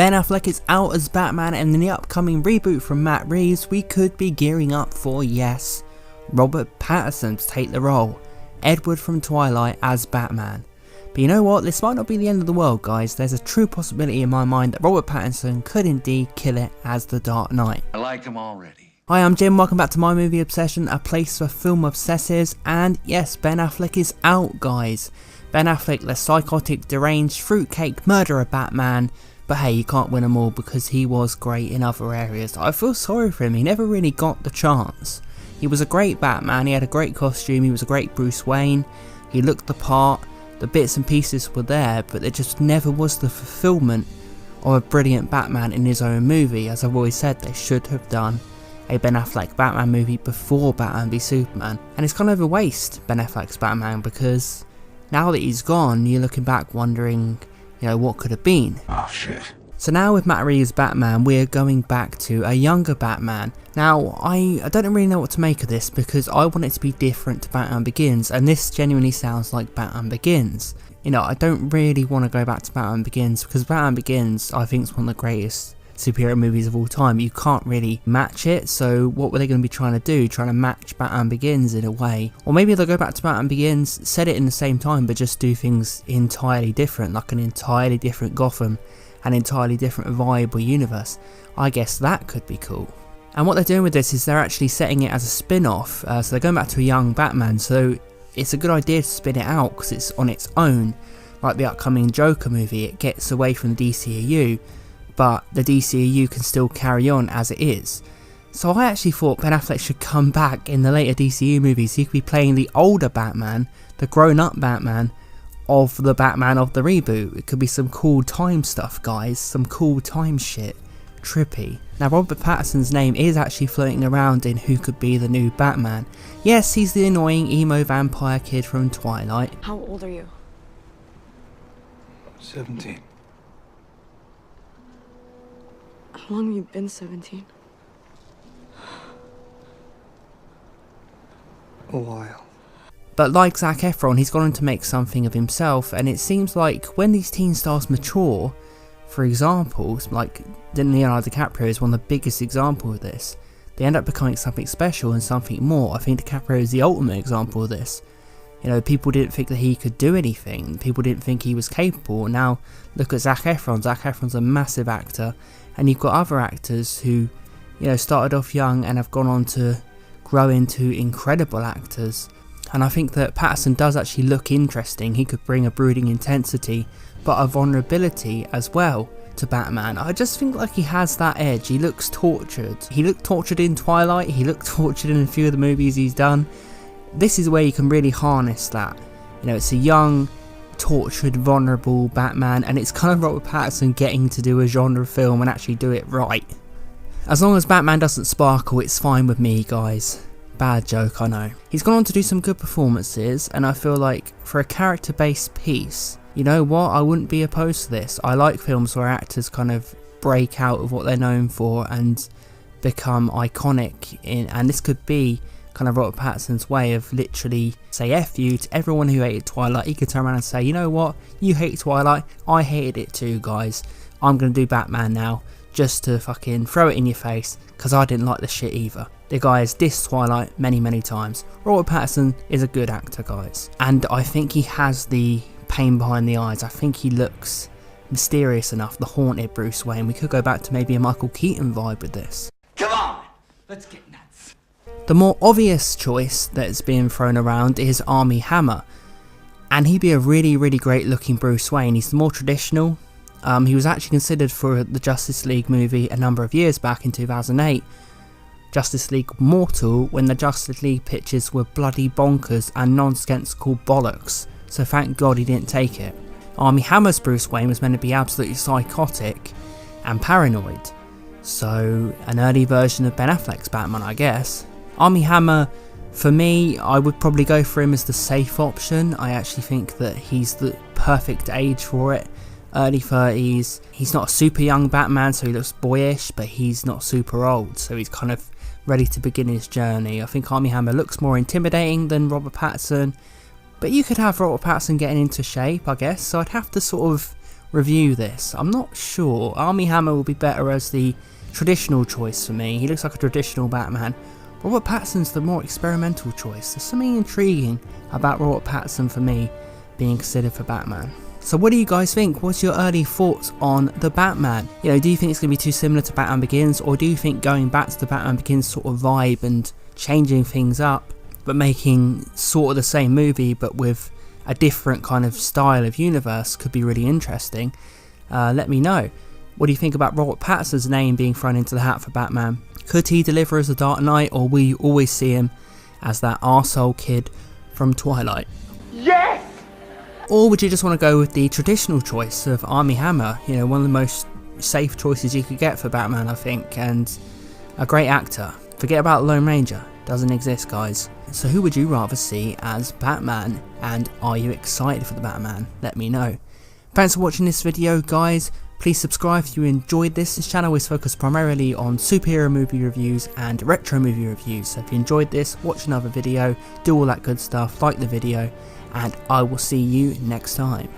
Ben Affleck is out as Batman, and in the upcoming reboot from Matt Reeves, we could be gearing up for, yes, Robert Pattinson to take the role, Edward from Twilight as Batman. But you know what, this might not be the end of the world guys, there's a true possibility in my mind that Robert Pattinson could indeed kill it as the Dark Knight. I like him already. Hi, I'm Jim, welcome back to My Movie Obsession, a place for film obsessives, and yes, Ben Affleck is out guys. Ben Affleck, the psychotic, deranged, fruitcake murderer Batman, but hey, you can't win them all because he was great in other areas. I feel sorry for him, he never really got the chance. He was a great Batman, he had a great costume, he was a great Bruce Wayne, he looked the part, the bits and pieces were there, but there just never was the fulfillment of a brilliant Batman in his own movie. As I've always said, they should have done a Ben Affleck Batman movie before Batman v Superman. And it's kind of a waste, Ben Affleck's Batman, because now that he's gone, you're looking back wondering, you know, what could have been. Oh shit. So now with Matt Reeves' Batman, we're going back to a younger Batman. Now, I don't really know what to make of this because I want it to be different to Batman Begins, and this genuinely sounds like Batman Begins. You know, I don't really want to go back to Batman Begins because Batman Begins, I think, is one of the greatest superhero movies of all time. You can't really match it, so what were they going to be trying to do? Trying to match Batman Begins in a way? Or maybe they'll go back to Batman Begins, set it in the same time, but just do things entirely different, like an entirely different Gotham, an entirely different vibe or universe. I guess that could be cool. And what they're doing with this is they're actually setting it as a spin-off, so they're going back to a young Batman, so it's a good idea to spin it out because it's on its own. Like the upcoming Joker movie, it gets away from the DCEU, but the DCEU can still carry on as it is. So I actually thought Ben Affleck should come back in the later DCEU movies. He could be playing the older Batman, the grown-up Batman, of the Batman of the reboot. It could be some cool time stuff guys, some cool time shit, trippy. Now Robert Pattinson's name is actually floating around in who could be the new Batman. Yes, he's the annoying emo vampire kid from Twilight. How old are you? 17. How long have you been 17? A while. But like Zac Efron, he's gone on to make something of himself, and it seems like when these teen stars mature, for example, like Leonardo DiCaprio is one of the biggest examples of this, they end up becoming something special and something more. I think DiCaprio is the ultimate example of this. You know, people didn't think that he could do anything, people didn't think he was capable. Now look at Zac Efron. Zac Efron's a massive actor, and you've got other actors who, you know, started off young and have gone on to grow into incredible actors. And I think that Pattinson does actually look interesting. He could bring a brooding intensity, but a vulnerability as well to Batman. I just think like he has that edge. He looks tortured. He looked tortured in Twilight. He looked tortured in a few of the movies he's done. This is where you can really harness that. You know, it's a young, tortured, vulnerable Batman, and it's kind of Robert Pattinson getting to do a genre film and actually do it right. As long as Batman doesn't sparkle, it's fine with me, guys. Bad joke, I know. He's gone on to do some good performances, and I feel like for a character-based piece, you know what, I wouldn't be opposed to this. I like films where actors kind of break out of what they're known for and become iconic, and this could be kind of Robert Pattinson's way of literally say F you to everyone who hated Twilight. He could turn around and say, you know what, you hate Twilight, I hated it too guys, I'm gonna do Batman now, just to fucking throw it in your face, because I didn't like the shit either. The guy has dissed Twilight many times. Robert Pattinson is a good actor guys, and I think he has the pain behind the eyes. I think he looks mysterious enough, the haunted Bruce Wayne. We could go back to maybe a Michael Keaton vibe with this. Come on, let's get nuts. The more obvious choice that's being thrown around is Armie Hammer, and he'd be a really great looking Bruce Wayne. He's the more traditional. He was actually considered for the Justice League movie a number of years back in 2008, Justice League Mortal, when the Justice League pitches were bloody bonkers and nonsensical bollocks, so thank God he didn't take it. Armie Hammer's Bruce Wayne was meant to be absolutely psychotic and paranoid, so an early version of Ben Affleck's Batman, I guess. Armie Hammer, for me, I would probably go for him as the safe option. I actually think that he's the perfect age for it. Early 30s, he's not a super young Batman, so he looks boyish, but he's not super old, so he's kind of ready to begin his journey. I think Armie Hammer looks more intimidating than Robert Pattinson, but you could have Robert Pattinson getting into shape, I guess, so I'd have to sort of review this. I'm not sure. Armie Hammer will be better as the traditional choice for me. He looks like a traditional Batman. Robert Pattinson's the more experimental choice. There's something intriguing about Robert Pattinson for me being considered for Batman. So what do you guys think? What's your early thoughts on the Batman? You know, do you think it's going to be too similar to Batman Begins, or do you think going back to the Batman Begins sort of vibe and changing things up, but making sort of the same movie but with a different kind of style of universe could be really interesting? Let me know. What do you think about Robert Pattinson's name being thrown into the hat for Batman? Could he deliver as the Dark Knight, or will you always see him as that arsehole kid from Twilight? Yes! Or would you just want to go with the traditional choice of Armie Hammer? You know, one of the most safe choices you could get for Batman, I think, and a great actor. Forget about Lone Ranger, doesn't exist, guys. So who would you rather see as Batman, and are you excited for the Batman? Let me know. Thanks for watching this video, guys. Please subscribe if you enjoyed this. This channel is focused primarily on superhero movie reviews and retro movie reviews. So if you enjoyed this, watch another video, do all that good stuff, like the video, and I will see you next time.